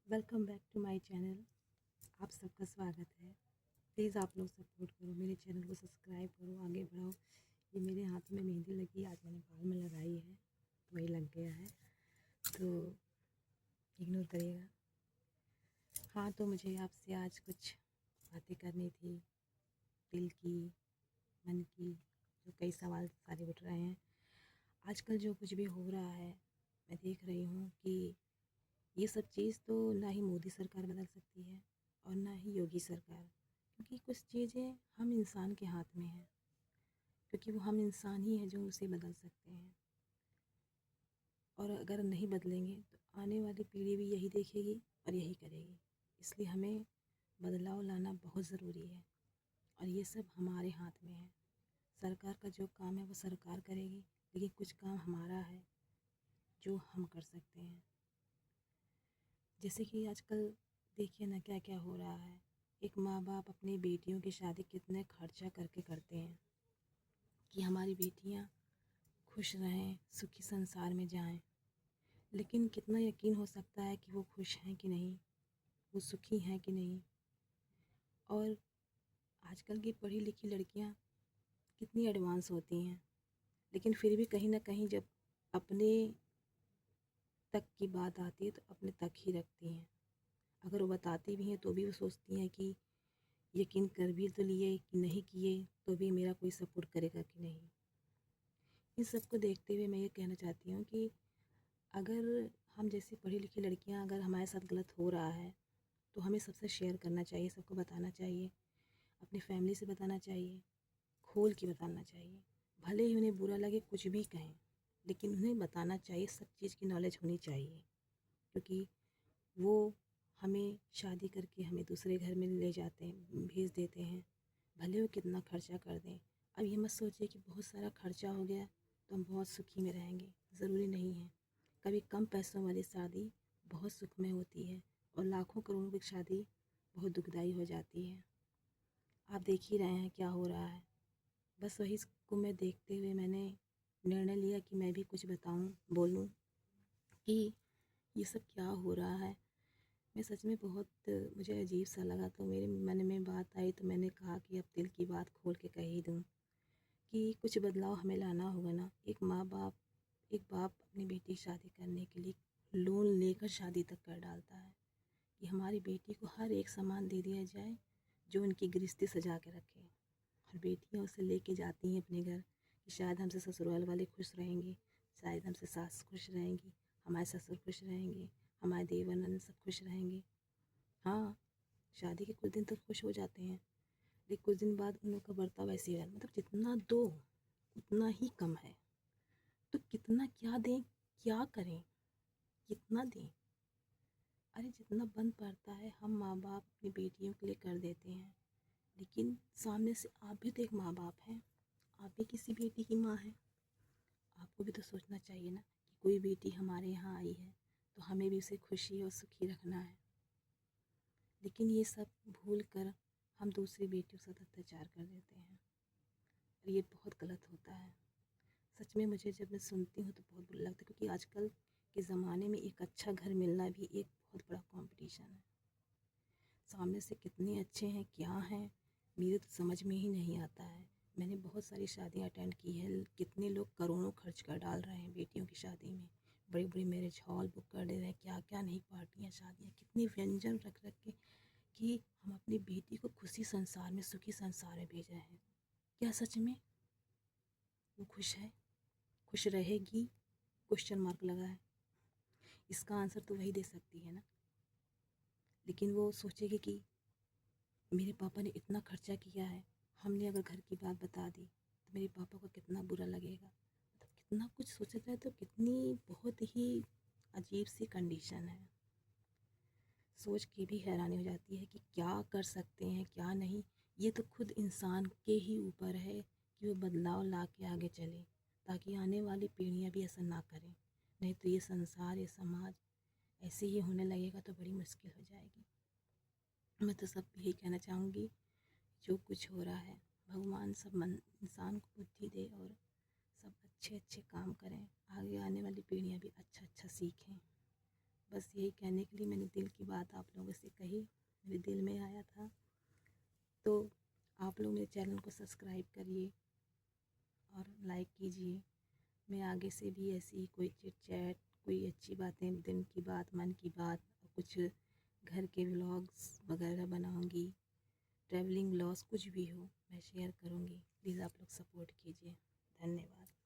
Welcome back to my channel. आप सबका स्वागत है। प्लीज़ आप लोग सपोर्ट करो, मेरे चैनल को सब्सक्राइब करो, आगे बढ़ाओ। ये मेरे हाथ में मेहंदी लगी, आज मैंने बाल में लगाई है तो वही लग गया है, तो इग्नोर करिएगा। हाँ, तो मुझे आपसे आज कुछ बातें करनी थी, दिल की, मन की, जो कई सवाल सारे उठ रहे हैं। आजकल जो कुछ भी हो रहा है, मैं देख रही हूँ कि ये सब चीज़ तो ना ही मोदी सरकार बदल सकती है और ना ही योगी सरकार, क्योंकि कुछ चीज़ें हम इंसान के हाथ में हैं, क्योंकि वो हम इंसान ही हैं जो उसे बदल सकते हैं। और अगर नहीं बदलेंगे तो आने वाली पीढ़ी भी यही देखेगी और यही करेगी। इसलिए हमें बदलाव लाना बहुत ज़रूरी है और ये सब हमारे हाथ में है। सरकार का जो काम है वो सरकार करेगी, लेकिन कुछ काम हमारा है जो हम कर सकते हैं। जैसे कि आजकल देखिए ना क्या क्या हो रहा है। एक माँ बाप अपनी बेटियों की शादी कितने खर्चा करके करते हैं कि हमारी बेटियाँ खुश रहें, सुखी संसार में जाएं। लेकिन कितना यकीन हो सकता है कि वो खुश हैं कि नहीं, वो सुखी हैं कि नहीं। और आजकल की पढ़ी लिखी लड़कियाँ कितनी एडवांस होती हैं, लेकिन फिर भी कहीं ना कहीं जब अपने तक की बात आती है तो अपने तक ही रखती हैं। अगर वो बताती भी हैं तो भी वो सोचती हैं कि यकीन कर भी तो लिए कि नहीं किए तो भी मेरा कोई सपोर्ट करेगा कि नहीं। इन सब को देखते हुए मैं ये कहना चाहती हूँ कि अगर हम जैसी पढ़ी लिखी लड़कियाँ, अगर हमारे साथ गलत हो रहा है तो हमें सबसे शेयर करना चाहिए, सबको बताना चाहिए, अपनी फैमिली से बताना चाहिए, खोल के बताना चाहिए। भले ही उन्हें बुरा लगे, कुछ भी कहें, लेकिन उन्हें बताना चाहिए, सब चीज़ की नॉलेज होनी चाहिए। क्योंकि वो हमें शादी करके हमें दूसरे घर में ले जाते हैं, भेज देते हैं, भले वो कितना खर्चा कर दें। अब ये मत सोचिए कि बहुत सारा खर्चा हो गया तो हम बहुत सुखी में रहेंगे, ज़रूरी नहीं है। कभी कम पैसों वाली शादी बहुत सुखमय होती है और लाखों करोड़ों की शादी बहुत दुखदाई हो जाती है। आप देख ही रहे हैं क्या हो रहा है। बस वही को मैं देखते हुए मैंने निर्णय लिया कि मैं भी कुछ बताऊं, बोलूं कि ये सब क्या हो रहा है। मैं सच में बहुत मुझे अजीब सा लगा, तो मेरे मन में बात आई तो मैंने कहा कि अब दिल की बात खोल के कह ही दूँ कि कुछ बदलाव हमें लाना होगा ना। एक बाप अपनी बेटी की शादी करने के लिए लोन लेकर शादी तक कर डालता है कि हमारी बेटी को हर एक सामान दे दिया जाए जो उनकी गृहस्थी सजा के रखे। और बेटियाँ उसे लेके जाती हैं अपने घर कि शायद हमसे ससुराल वाले खुश रहेंगे, शायद हमसे सास खुश रहेंगी, हमारे ससुर खुश रहेंगे, हमारे देवर ननद सब खुश रहेंगे। हाँ, शादी के कुछ दिन तक खुश हो जाते हैं, लेकिन कुछ दिन बाद उन लोग का बर्ताव ऐसे ही रहता, मतलब जितना दो उतना ही कम है। तो कितना क्या दें, क्या करें, कितना दें। अरे जितना बन पड़ता है हम माँ बाप अपनी बेटियों के लिए कर देते हैं, लेकिन सामने से आप भी तो एक माँ बाप हैं, आप भी किसी बेटी की माँ हैं। आपको भी तो सोचना चाहिए ना कि कोई बेटी हमारे यहाँ आई है तो हमें भी उसे खुशी और सुखी रखना है। लेकिन ये सब भूल कर हम दूसरी बेटियों के साथ अत्याचार कर देते हैं और ये बहुत गलत होता है। सच में मुझे जब मैं सुनती हूँ तो बहुत बुरा लगता है, क्योंकि आजकल के ज़माने में एक अच्छा घर मिलना भी एक बहुत बड़ा कंपटीशन है। सामने से कितने अच्छे हैं, क्या हैं, मेरे तो समझ में ही नहीं आता है। मैंने बहुत सारी शादियाँ अटेंड की है, कितने लोग करोड़ों खर्च कर डाल रहे हैं बेटियों की शादी में, बड़े बड़े मैरिज हॉल बुक कर दे रहे हैं, क्या क्या नहीं, पार्टियाँ शादियाँ, कितने व्यंजन रख रख के कि हम अपनी बेटी को खुशी संसार में, सुखी संसार में भेज रहे हैं। क्या सच में वो खुश है, खुश रहेगी? क्वेश्चन मार्क लगा है। इसका आंसर तो वही दे सकती है ना। लेकिन वो सोचेगी कि मेरे पापा ने इतना खर्चा किया है, हमने अगर घर की बात बता दी तो मेरे पापा को कितना बुरा लगेगा। मतलब कितना कुछ सोचा जाए तो कितनी बहुत ही अजीब सी कंडीशन है। सोच के भी हैरानी हो जाती है कि क्या कर सकते हैं क्या नहीं। ये तो खुद इंसान के ही ऊपर है कि वो बदलाव ला के आगे चले, ताकि आने वाली पीढ़ियाँ भी ऐसा ना करें। नहीं तो ये संसार, ये समाज ऐसे ही होने लगेगा तो बड़ी मुश्किल हो जाएगी। मैं तो सब यही कहना चाहूँगी, जो कुछ हो रहा है भगवान सब मन इंसान को बुद्धि दे और सब अच्छे अच्छे काम करें, आगे आने वाली पीढ़ियाँ भी अच्छा अच्छा सीखें। बस यही कहने के लिए मैंने दिल की बात आप लोगों से कही, मेरे दिल में आया था। तो आप लोग मेरे चैनल को सब्सक्राइब करिए और लाइक कीजिए। मैं आगे से भी ऐसी कोई चिट चैट, कोई अच्छी बातें, दिन की बात, मन की बात, कुछ घर के व्लॉग्स वगैरह बनाऊंगी, ट्रैवलिंग व्लॉग्स, कुछ भी हो मैं शेयर करूंगी। प्लीज़ आप लोग सपोर्ट कीजिए। धन्यवाद।